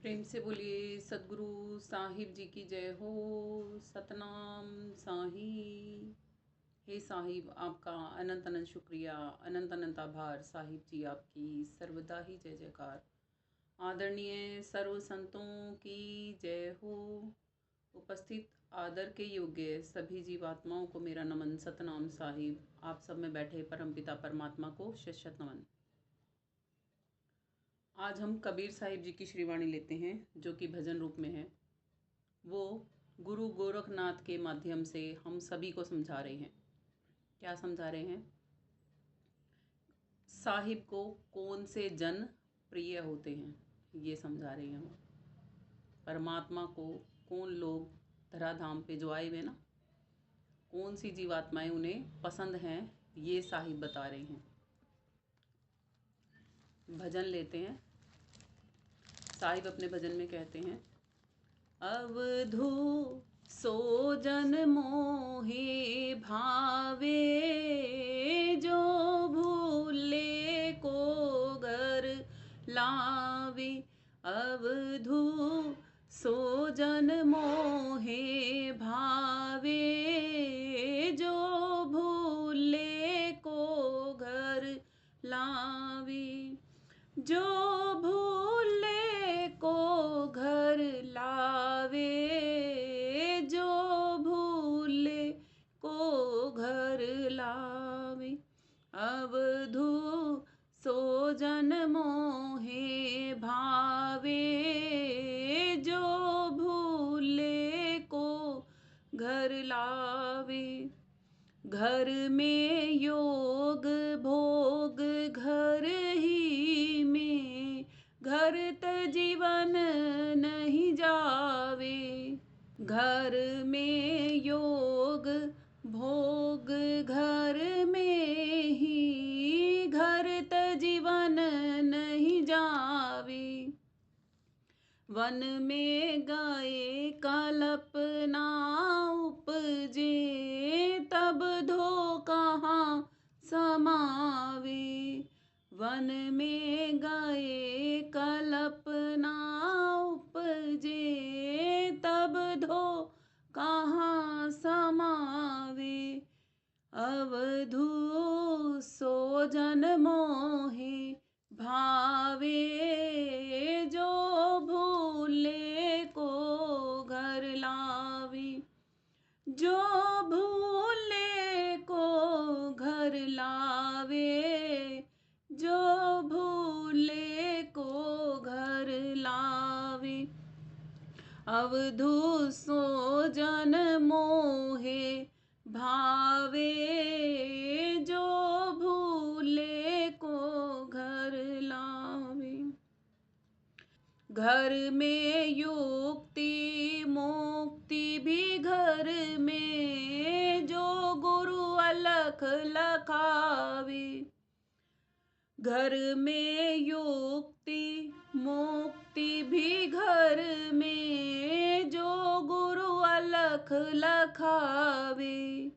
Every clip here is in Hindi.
प्रेम से बोलिए सदगुरु साहिब जी की जय हो। सतनाम साहिब। हे साहिब, आपका अनंत अनंत शुक्रिया, अनंत अनंत आभार। साहिब जी आपकी सर्वदा ही जय जयकार। आदरणीय सर्व संतों की जय हो। उपस्थित आदर के योग्य सभी जीवात्माओं को मेरा नमन। सतनाम साहिब। आप सब में बैठे परमपिता परमात्मा को शत शत नमन। आज हम कबीर साहिब जी की श्रीवाणी लेते हैं, जो कि भजन रूप में है। वो गुरु गोरखनाथ के माध्यम से हम सभी को समझा रहे हैं। क्या समझा रहे हैं? साहिब को कौन से जन प्रिय होते हैं, ये समझा रहे हैं। वो परमात्मा को कौन लोग धराधाम पे जो आए हुए ना, कौन सी जीवात्माएं उन्हें पसंद हैं, ये साहिब बता रहे हैं। भजन लेते हैं। साहिब अपने भजन में कहते हैं, अवधू सो जन मोहे भावे, जो भूले को घर लावे। अवधू सो जन मोहे भावे, जो भूले को घर लावे। जो भूले को घर लावे, जो भूले को घर लावे। अवधू सो जन मोहे भावे, जो भूले को घर लावे। घर में योग भोग घर ही में, घर त जीवन नहीं जावे। घर में योग भोग घर में ही, घर त जीवन नहीं जावे। वन में गए कल्पना उपजे, तब धो कहाँ समावे। वन में गए कल्पना उपजे, तब धो कहाँ समावे। अवधू सो जन मोहे भावे, जो भूले को घर लावे। जो भूले को घर लावे, जो भूले को घर लावे। अवधू सो जन मोहे भावे, जो भूले को घर लावे। घर में युक्ति मुक्ति भी घर में, जो गुरु अलख लखावे। घर में युक्ति मुक्ति भी घर में, जो गुरु अलख लखावे।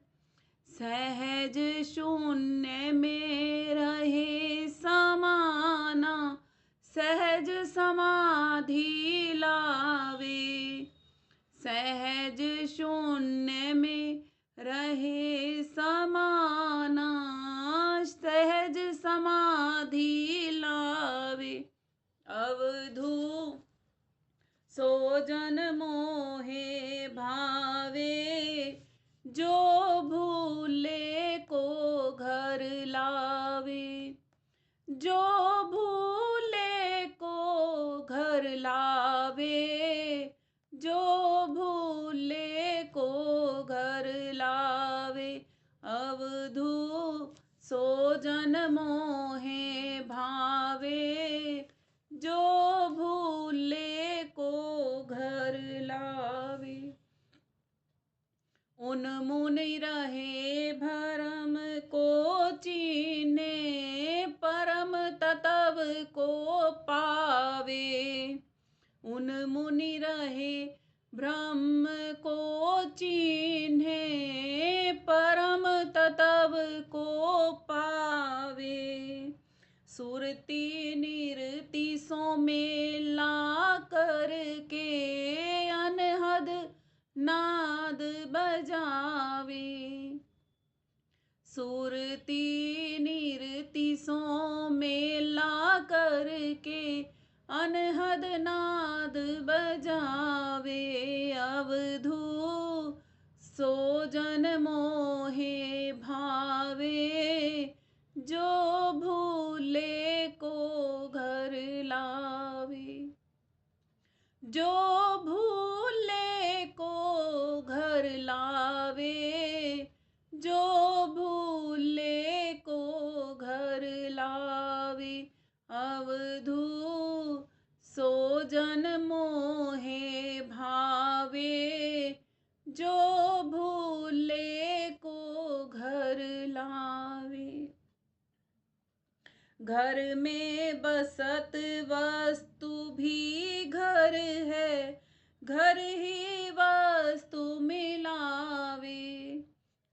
सहज शून्य में रहे समाना, सहज समाधि लावे। सहज शून्य में रहे समाना, सहज समाधि लावे। अवधू सो जन मोहे भावे, जो भूले को घर लावे। जो भूले को घर लावे, जो भूले को घर लावे। अवधू सो जन मोहे भावे, जो भूले को घर लावे। उन मुनि रहे भरम को चीने, परम तत्व को पावे। उन मुनि रहे ब्रह्म को चीन्हे, परम तत्व को पावे। सुरती निरति सो मेला कर नाद बजावे। सुरती निरति सो मेला करके अनहद नाद बजावे। अवधू सो जन मोहे भावे, जो भूले को घर लावे। जो भूले को घर लावे, जो भूले को घर लावे। अवधू सो जन मोहे भावे, जो भूले को घर लावे। घर में बसत वस्तु भी घर है, घर ही वस्तु मिलावे।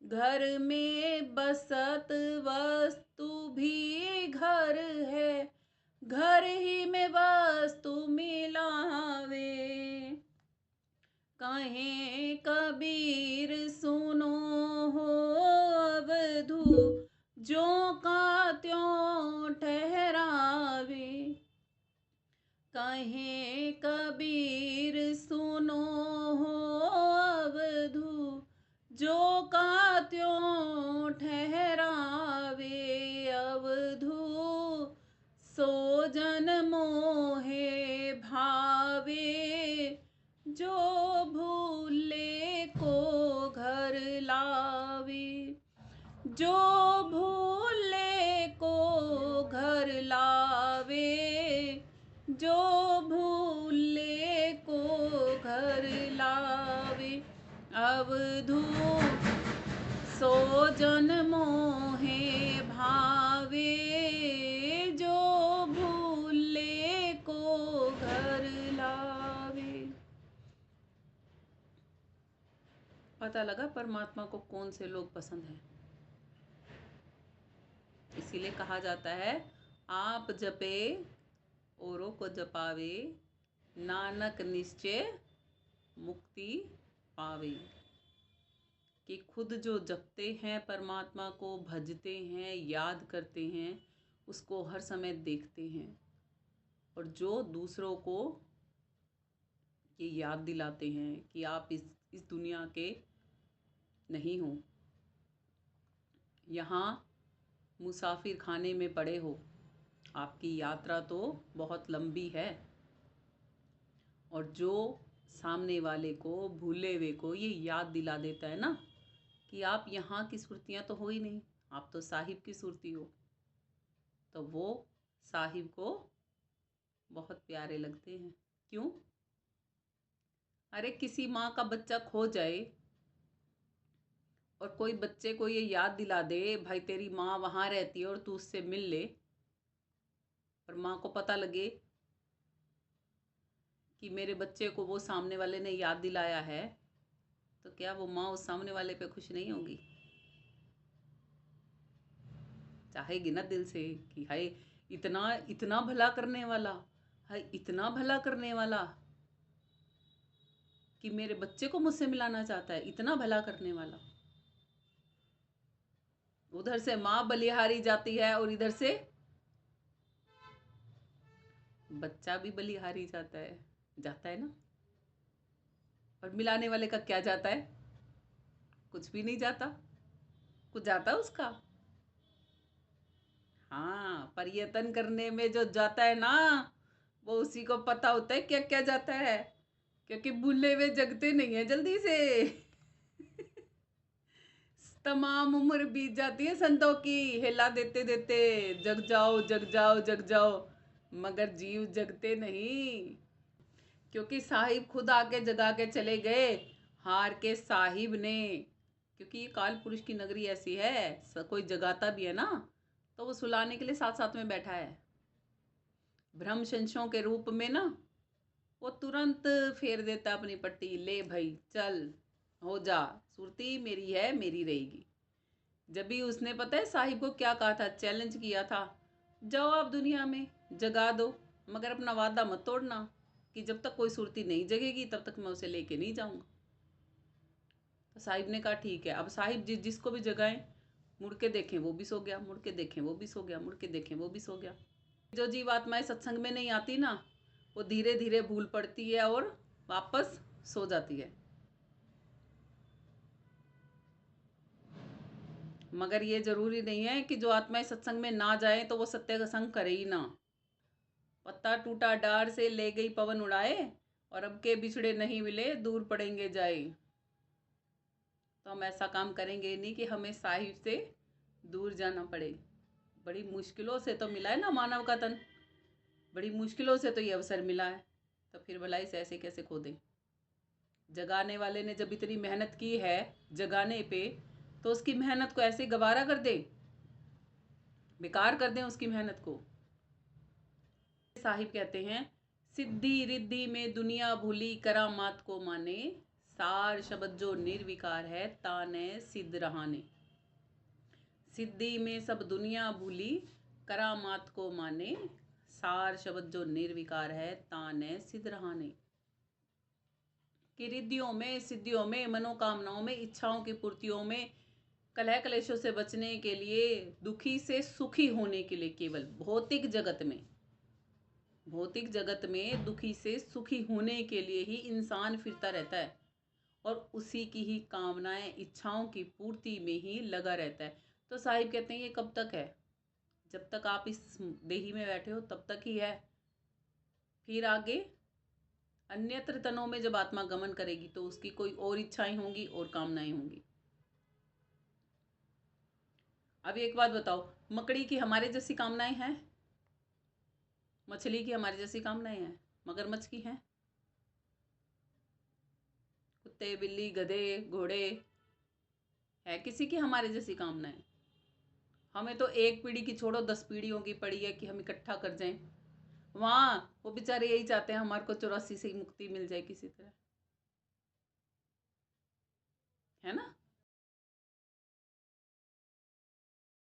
घर में बसत वस्तु भी घर है, घर ही में वस्तु मिलावे। कहें कबीर सुनो हो अवधू, जो का त्यों ठहरावे। कहें कबीर सुनो हो अवधू, जो का त्यों ठहरावे। अवधू सो जन मोहे भावे, जो भूले को घर लावे। जो भूले को घर लावे, जो भूले को घर लावे। अवधू सो जन मोहे भावे, जो भूले को घर लावे। पता लगा परमात्मा को कौन से लोग पसंद हैं। इसीलिए कहा जाता है, आप जपे औरों को जपावे, नानक निश्चय मुक्ति पावे। कि खुद जो जपते हैं, परमात्मा को भजते हैं, याद करते हैं, उसको हर समय देखते हैं, और जो दूसरों को ये याद दिलाते हैं कि आप इस दुनिया के नहीं हो, यहाँ मुसाफिर खाने में पड़े हो, आपकी यात्रा तो बहुत लंबी है। और जो सामने वाले को, भूले हुए को ये याद दिला देता है ना कि आप यहाँ की सुरतियाँ तो हो ही नहीं, आप तो साहिब की सुरती हो, तो वो साहिब को बहुत प्यारे लगते हैं। क्यों? अरे किसी माँ का बच्चा खो जाए और कोई बच्चे को ये याद दिला दे, भाई तेरी माँ वहाँ रहती है और तू उससे मिल ले, और माँ को पता लगे कि मेरे बच्चे को वो सामने वाले ने याद दिलाया है, तो क्या वो माँ उस सामने वाले पे खुश नहीं होगी? चाहेगी ना दिल से कि हाय इतना इतना भला करने वाला, हाय इतना भला करने वाला कि मेरे बच्चे को मुझसे मिलाना चाहता है, इतना भला करने वाला। उधर से माँ बलिहारी जाती है और इधर से बच्चा भी बलिहारी जाता है ना। और मिलाने वाले का क्या जाता है? कुछ भी नहीं जाता। कुछ जाता है उसका? हाँ, पर्यटन करने में जो जाता है ना, वो उसी को पता होता है क्या क्या जाता है, क्योंकि भूले हुए जगते नहीं है जल्दी से। तमाम उम्र बीत जाती है संतों की, हिला देते देते जग जाओ जग जाओ जग जाओ, मगर जीव जगते नहीं। क्योंकि साहिब खुद आके जगा के चले गए, हार के साहिब ने। क्योंकि ये काल पुरुष की नगरी ऐसी है, कोई जगाता भी है ना तो वो सुलाने के लिए साथ साथ में बैठा है। भ्रम संशयों के रूप में ना वो तुरंत फेर देता अपनी पट्टी, ले भाई चल हो जा, सुरती मेरी है मेरी रहेगी। जब भी उसने पता है साहिब को क्या कहा था, चैलेंज किया था, जाओ आप दुनिया में जगा दो, मगर अपना वादा मत तोड़ना कि जब तक कोई सुरती नहीं जगेगी तब तक मैं उसे लेके नहीं जाऊंगा। तो साहिब ने कहा ठीक है। अब साहिब जिसको भी जगाएं, मुड़ के देखें वो भी सो गया, मुड़ के देखें वो भी सो गया, मुड़ के देखें वो भी सो गया। जो जीवात्माएं सत्संग में नहीं आती ना, वो धीरे धीरे भूल पड़ती है और वापस सो जाती है। मगर ये जरूरी नहीं है कि जो आत्माएं सत्संग में ना जाए तो वो सत्य का संग करे ही ना। पत्ता टूटा डार से ले गई पवन उड़ाए, और अब के बिछड़े नहीं मिले दूर पड़ेंगे जाए। तो हम ऐसा काम करेंगे नहीं कि हमें साहिब से दूर जाना पड़े। बड़ी मुश्किलों से तो मिला है ना मानव का तन, बड़ी मुश्किलों से तो ये अवसर मिला है, तो फिर भलाई से ऐसे कैसे खो दें। जगाने वाले ने जब इतनी मेहनत की है जगाने पे, तो उसकी मेहनत को ऐसे गवारा कर दें, बेकार कर दें उसकी मेहनत को। साहिब कहते हैं, सिद्धि रिद्धि में दुनिया भूली करामात को माने, सार शब्द जो निर्विकार है ताने सिद्ध रहाने। सिद्धि में सब दुनिया भूली करामात को माने, सार शब्द जो निर्विकार है ताने सिद्ध रहाने। कि रिद्धियों में, सिद्धियों में, मनोकामनाओं में, इच्छाओं की पूर्तियों में, कलह कलेशों से बचने के लिए, दुखी से सुखी होने के लिए, केवल भौतिक जगत में दुखी से सुखी होने के लिए ही इंसान फिरता रहता है और उसी की ही कामनाएं, इच्छाओं की पूर्ति में ही लगा रहता है। तो साहिब कहते हैं ये कब तक है? जब तक आप इस देही में बैठे हो तब तक ही है। फिर आगे अन्यत्र तनों में जब आत्मा गमन करेगी तो उसकी कोई और इच्छाएं होंगी और कामनाएं होंगी। अब एक बात बताओ, मकड़ी की हमारे जैसी कामनाएं हैं? मछली की हमारी जैसी कामनाएं हैं? मगरमच्छ की हैं? कुत्ते, बिल्ली, गधे, घोड़े, है किसी की हमारे जैसी कामनाएं? हमें तो एक पीढ़ी की छोड़ो 10 पीढ़ियों की पड़ी है कि हम इकट्ठा कर जाएं। वहां वो बेचारे यही चाहते हैं हमारे को 84 से मुक्ति मिल जाए किसी तरह, है ना।